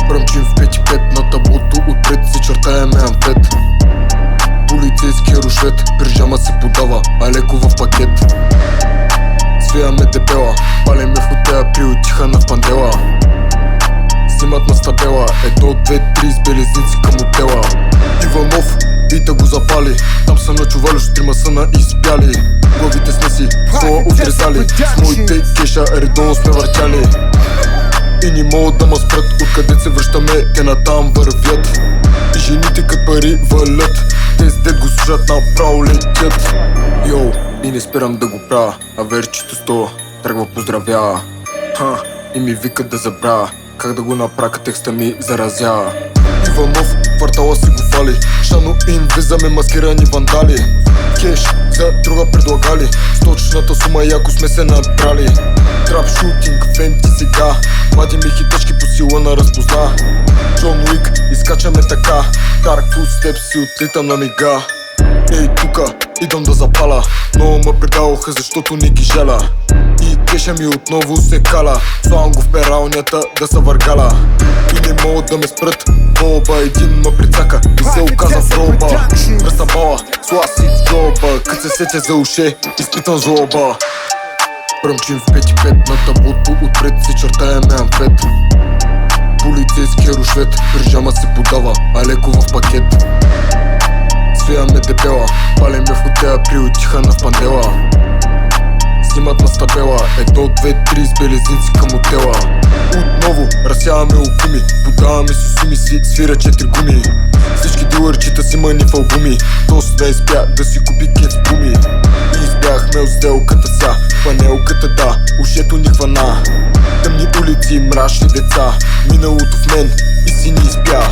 Бръмчим в 5-5 на таблото, отпред се чертаеме амфет. Полицейския рушвет, пижама се подава, а леко в пакет. Свияме дебела, палеме в хотея, приотиха на пандела. Снимат на стабела, 1, 2, 3 с белезници към хотела. Иванов, бита го запали, там са на чувалю, трима са на изпяли. Главите сме си, своя отрезали, с моите кеша редовно сме въртяли. И не могат да ма спрат, откъде се връщаме, те натам вървят. И жените кът пари валят, те с дед го служат направо летят. Йоу, и не спирам да го правя, а верчето сто тръгва поздравява. И ми викат да забравя, как да го направя, текста ми заразява. Иванов, квартала си го фали, шано им влизаме маскирани вандали. Кеш за друга предлагали, сточната сума яко сме се надрали. Трап шутинг, фенти сега, вадим и хитъчки по сила на разпозна. Джон Уик, изкачаме така, Dark Footsteps си отлитам на мига. Ей тука, идам да запаля, но ме предаваха, защото не ги жаля. И кеша ми отново се каля, славам го в пералнята да са въргаля. И не могат да ме спрат, боба един ме прицака и се оказа в роба. Разсъбала, сласи в джоба, кът се сетя за уше, изпитам злоба. Бръмчим в 5-5 на таблото, отпред се чертаеме амфет. Полицейския рушвет, пижама се подава, а леко в пакет. Свияме дебела, палеме в хотея, приотиха на пандела. Снимат на стабела, 1, 2, 3 с белезници към хотела. Отново разсяваме окуми, подаваме си суми си, свира 4 гуми. Всички дилърчета си мъни в албуми, тост не изпя да си купи кет в гуми. И избягахме от сделката ся, панелката да, ушето ни хвана. Тъмни улици, мрачни деца, миналото в мен и си ни изпя.